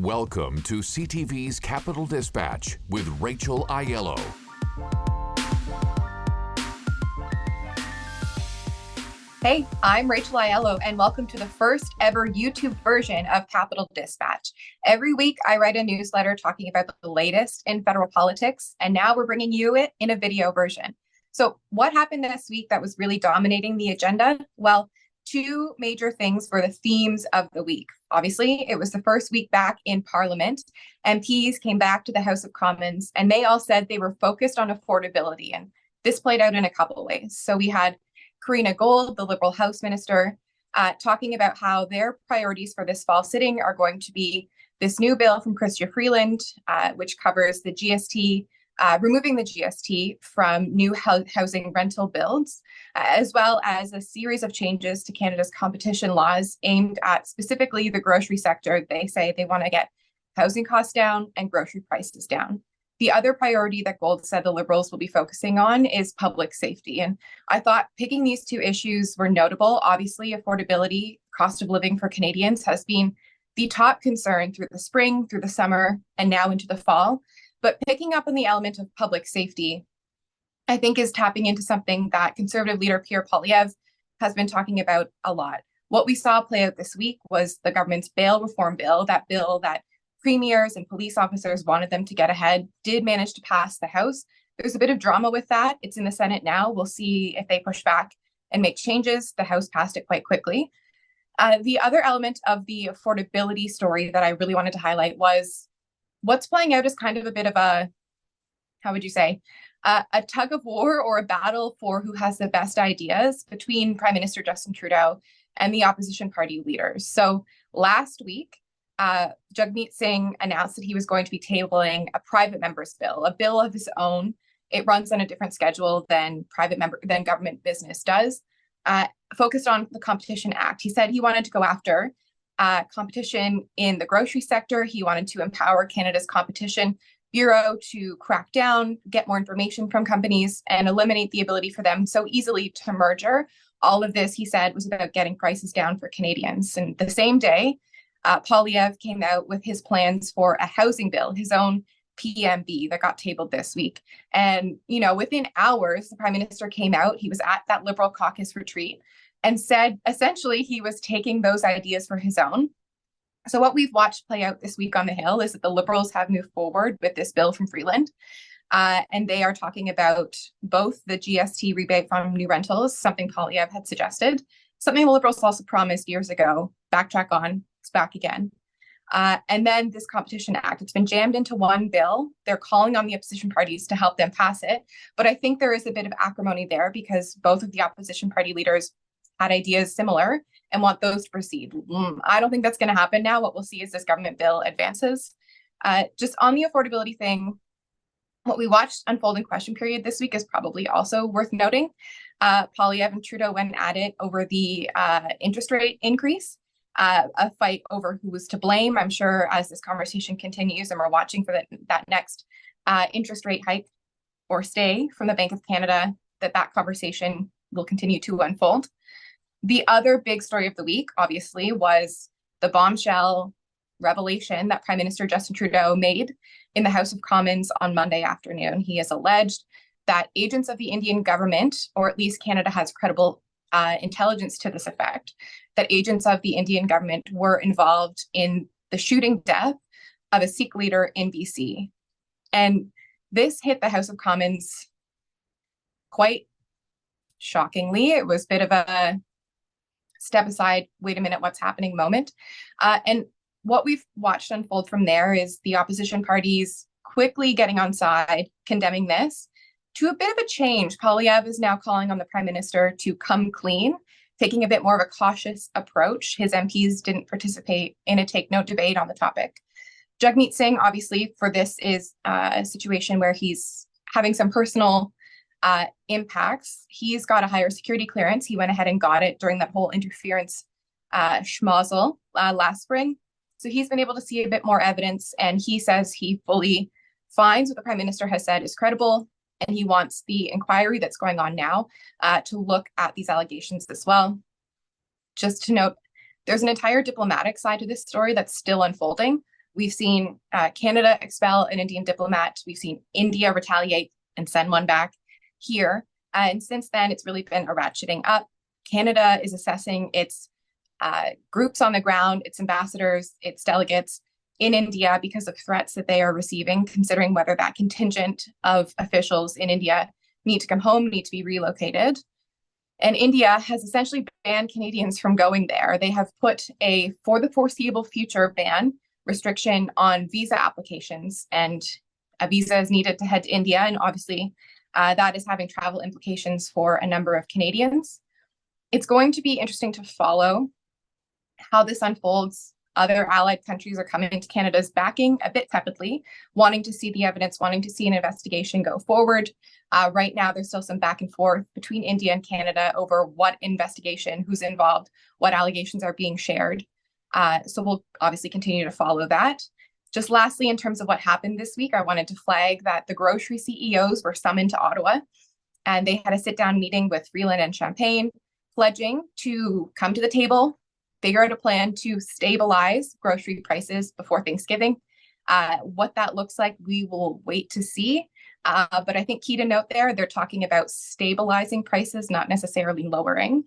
Welcome to CTV's Capital Dispatch with Rachel Aiello. Hey, I'm Rachel Aiello, and welcome to the first ever YouTube version of Capital Dispatch. Every week, I write a newsletter talking about the latest in federal politics, and now we're bringing you it in a video version. So what happened this week that was really dominating the agenda? Well, two major things were the themes of the week. Obviously, it was the first week back in Parliament. MPs came back to the House of Commons, and they all said they were focused on affordability, and this played out in a couple of ways. So we had Karina Gold, the Liberal House Minister, talking about how their priorities for this fall sitting are going to be this new bill from Chrystia Freeland, which covers the GST, removing the GST from new housing rental builds, as well as a series of changes to Canada's competition laws aimed at specifically the grocery sector. They say they want to get housing costs down and grocery prices down. The other priority that Gold said the Liberals will be focusing on is public safety. And I thought picking these two issues were notable. Obviously, affordability, cost of living for Canadians has been the top concern through the spring, through the summer, and now into the fall. But picking up on the element of public safety, I think is tapping into something that Conservative leader Pierre Poilievre has been talking about a lot. What we saw play out this week was the government's bail reform bill, that bill that premiers and police officers wanted them to get ahead, did manage to pass the House. There's a bit of drama with that. It's in the Senate now. We'll see if they push back and make changes. The House passed it quite quickly. The other element of the affordability story that I really wanted to highlight was what's playing out is kind of a bit of a, how would you say, a tug of war or a battle for who has the best ideas between Prime Minister Justin Trudeau and the opposition party leaders. So last week, Jagmeet Singh announced that he was going to be tabling a private member's bill, a bill of his own. It runs on a different schedule than government business does, focused on the Competition Act. He said he wanted to go after competition in the grocery sector. He wanted to empower Canada's Competition Bureau to crack down, get more information from companies, and eliminate the ability for them so easily to merger. All of this, he said, was about getting prices down for Canadians. And the same day, Poilievre came out with his plans for a housing bill, his own PMB that got tabled this week. And, you know, within hours, the Prime Minister came out, he was at that Liberal caucus retreat and said, essentially, he was taking those ideas for his own. So what we've watched play out this week on the Hill is that the Liberals have moved forward with this bill from Freeland. And they are talking about both the GST rebate from new rentals, something Poilievre had suggested, something the Liberals also promised years ago, backtrack on, it's back again. And then this Competition Act, it's been jammed into one bill. They're calling on the opposition parties to help them pass it. But I think there is a bit of acrimony there because both of the opposition party leaders had ideas similar and want those to proceed. I don't think that's going to happen now. What we'll see is this government bill advances. Just on the affordability thing, what we watched unfold in question period this week is probably also worth noting. Poilievre and Trudeau went at it over the interest rate increase, a fight over who was to blame. I'm sure as this conversation continues and we're watching for that next interest rate hike or stay from the Bank of Canada, that conversation will continue to unfold. The other big story of the week, obviously, was the bombshell revelation that Prime Minister Justin Trudeau made in the House of Commons on Monday afternoon. He has alleged that agents of the Indian government, or at least Canada has credible intelligence to this effect, that agents of the Indian government were involved in the shooting death of a Sikh leader in BC. And this hit the House of Commons quite shockingly. It was a bit of a step aside, wait a minute, what's happening moment. And what we've watched unfold from there is the opposition parties quickly getting on side, condemning this, to a bit of a change. Poilievre is now calling on the Prime Minister to come clean, taking a bit more of a cautious approach. His MPs didn't participate in a take-note debate on the topic. Jagmeet Singh, obviously, for this is a situation where he's having some personal impacts. He's got a higher security clearance. He went ahead and got it during that whole interference schmozzle last spring. So he's been able to see a bit more evidence, and he says he fully finds what the Prime Minister has said is credible, and he wants the inquiry that's going on now to look at these allegations as well. Just to note, there's an entire diplomatic side to this story that's still unfolding. We've seen Canada expel an Indian diplomat. We've seen India retaliate and send one back here. And since then, it's really been a ratcheting up. Canada is assessing its groups on the ground, its ambassadors, its delegates in India because of threats that they are receiving, considering whether that contingent of officials in India need to come home, need to be relocated. And India has essentially banned Canadians from going there. They have put a, for the foreseeable future, ban restriction on visa applications, and a visa is needed to head to India. And obviously, that is having travel implications for a number of Canadians. It's going to be interesting to follow how this unfolds. Other allied countries are coming to Canada's backing a bit tepidly, wanting to see the evidence, wanting to see an investigation go forward. Right now, there's still some back and forth between India and Canada over what investigation, who's involved, what allegations are being shared. So we'll obviously continue to follow that. Just lastly, in terms of what happened this week, I wanted to flag that the grocery CEOs were summoned to Ottawa, and they had a sit-down meeting with Freeland and Champagne, pledging to come to the table, figure out a plan to stabilize grocery prices before Thanksgiving. What that looks like, we will wait to see. But I think key to note there, they're talking about stabilizing prices, not necessarily lowering.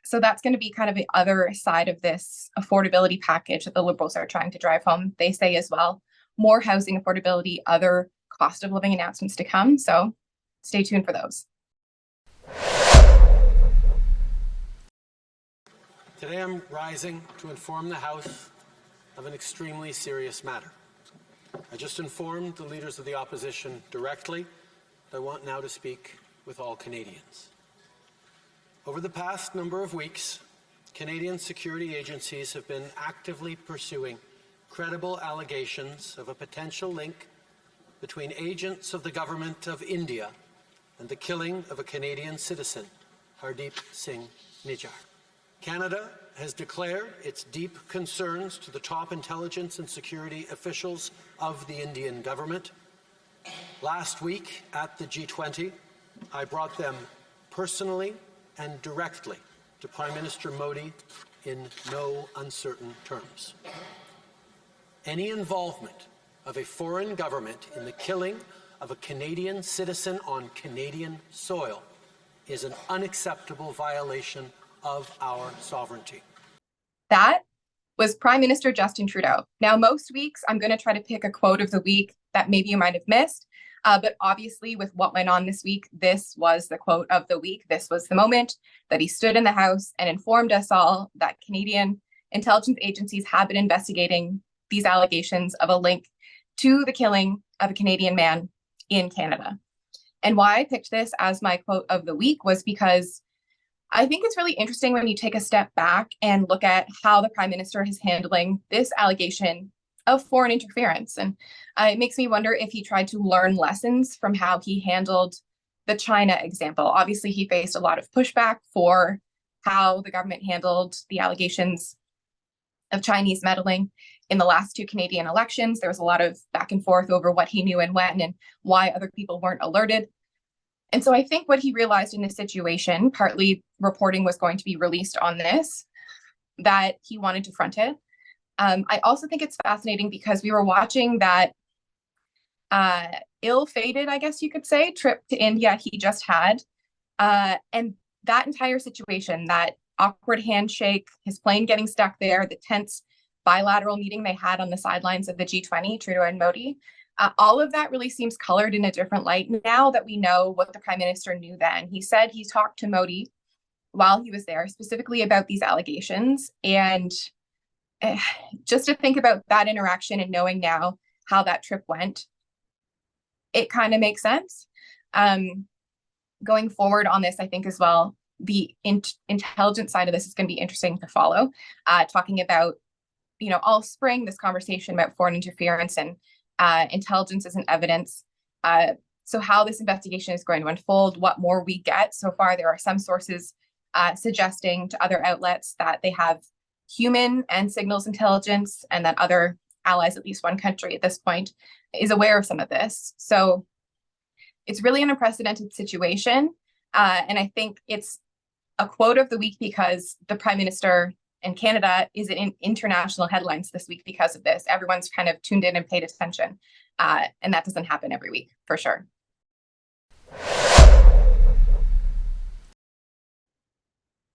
So that's going to be kind of the other side of this affordability package that the Liberals are trying to drive home. They say as well, more housing affordability, other cost of living announcements to come. So stay tuned for those. Today I'm rising to inform the House of an extremely serious matter. I just informed the leaders of the opposition directly. I want now to speak with all Canadians. Over the past number of weeks, Canadian security agencies have been actively pursuing credible allegations of a potential link between agents of the government of India and the killing of a Canadian citizen, Hardeep Singh Nijjar. Canada has declared its deep concerns to the top intelligence and security officials of the Indian government. Last week at the G20, I brought them personally and directly to Prime Minister Modi in no uncertain terms. Any involvement of a foreign government in the killing of a Canadian citizen on Canadian soil is an unacceptable violation of our sovereignty. That was Prime Minister Justin Trudeau. Now, most weeks, I'm going to try to pick a quote of the week that maybe you might have missed. But obviously, with what went on this week, this was the quote of the week. This was the moment that he stood in the House and informed us all that Canadian intelligence agencies have been investigating these allegations of a link to the killing of a Canadian man in Canada. And why I picked this as my quote of the week was because I think it's really interesting when you take a step back and look at how the Prime Minister is handling this allegation of foreign interference. And it makes me wonder if he tried to learn lessons from how he handled the China example. Obviously, he faced a lot of pushback for how the government handled the allegations of Chinese meddling in the last two Canadian elections. There was a lot of back and forth over what he knew and when and why other people weren't alerted. And so I think what he realized in this situation, partly reporting was going to be released on this, that he wanted to front it. I also think it's fascinating because we were watching that ill-fated, I guess you could say, trip to India he just had. And that entire situation, that awkward handshake, his plane getting stuck there, the tense bilateral meeting they had on the sidelines of the G20, Trudeau and Modi, all of that really seems colored in a different light now that we know what the Prime Minister knew then. He said he talked to Modi while he was there, specifically about these allegations. And just to think about that interaction and knowing now how that trip went, it kind of makes sense. Going forward on this, I think as well, the intelligence side of this is going to be interesting to follow. Talking about, all spring, this conversation about foreign interference and intelligence as an evidence. So how this investigation is going to unfold, what more we get. So far, there are some sources suggesting to other outlets that they have human and signals intelligence, and that other allies, at least one country at this point, is aware of some of this. So it's really an unprecedented situation. And I think it's a quote of the week because the Prime Minister And Canada is in international headlines this week because of this. Everyone's kind of tuned in and paid attention. And that doesn't happen every week, for sure.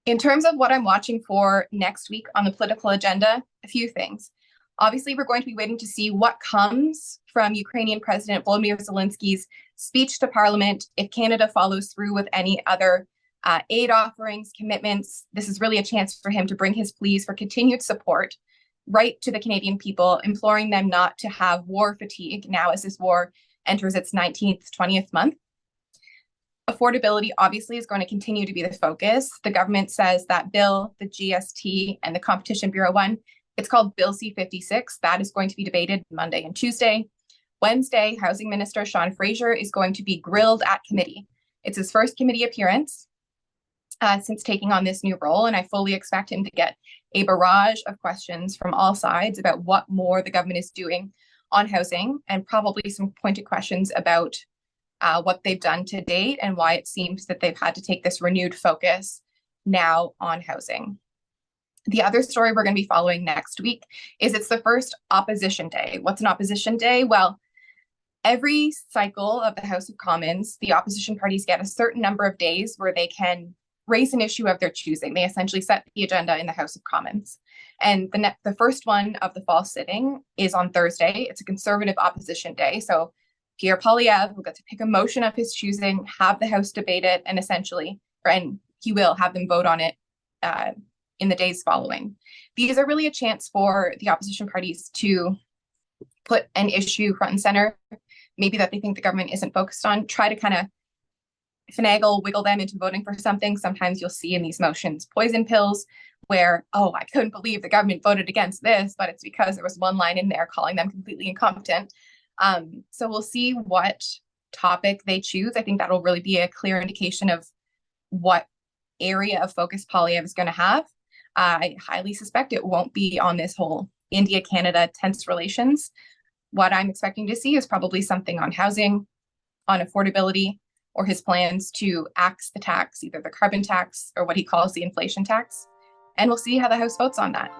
In terms of what I'm watching for next week on the political agenda, a few things. Obviously, we're going to be waiting to see what comes from Ukrainian President Volodymyr Zelensky's speech to Parliament. If Canada follows through with any other aid offerings, commitments, this is really a chance for him to bring his pleas for continued support right to the Canadian people, imploring them not to have war fatigue now as this war enters its 19th, 20th month. Affordability obviously is going to continue to be the focus. The government says that bill, the GST, and the Competition Bureau one, it's called Bill C-56. That is going to be debated Monday and Tuesday. Wednesday, Housing Minister Sean Fraser is going to be grilled at committee. It's his first committee appearance since taking on this new role, and I fully expect him to get a barrage of questions from all sides about what more the government is doing on housing, and probably some pointed questions about what they've done to date and why it seems that they've had to take this renewed focus now on housing. The other story we're going to be following next week is it's the first opposition day. What's an opposition day? Well, every cycle of the House of Commons, the opposition parties get a certain number of days where they can raise an issue of their choosing. They essentially set the agenda in the House of Commons. And the first one of the fall sitting is on Thursday. It's a Conservative opposition day. So Pierre Poilievre will get to pick a motion of his choosing, have the House debate it, and and he will have them vote on it in the days following. These are really a chance for the opposition parties to put an issue front and center, maybe that they think the government isn't focused on, try to kind of finagle, wiggle them into voting for something. Sometimes you'll see in these motions poison pills where, oh, I couldn't believe the government voted against this, but it's because there was one line in there calling them completely incompetent. So we'll see what topic they choose. I think that'll really be a clear indication of what area of focus Poilievre is going to have. I highly suspect it won't be on this whole India-Canada tense relations. What I'm expecting to see is probably something on housing, on affordability, or his plans to axe the tax, either the carbon tax or what he calls the inflation tax. And we'll see how the House votes on that.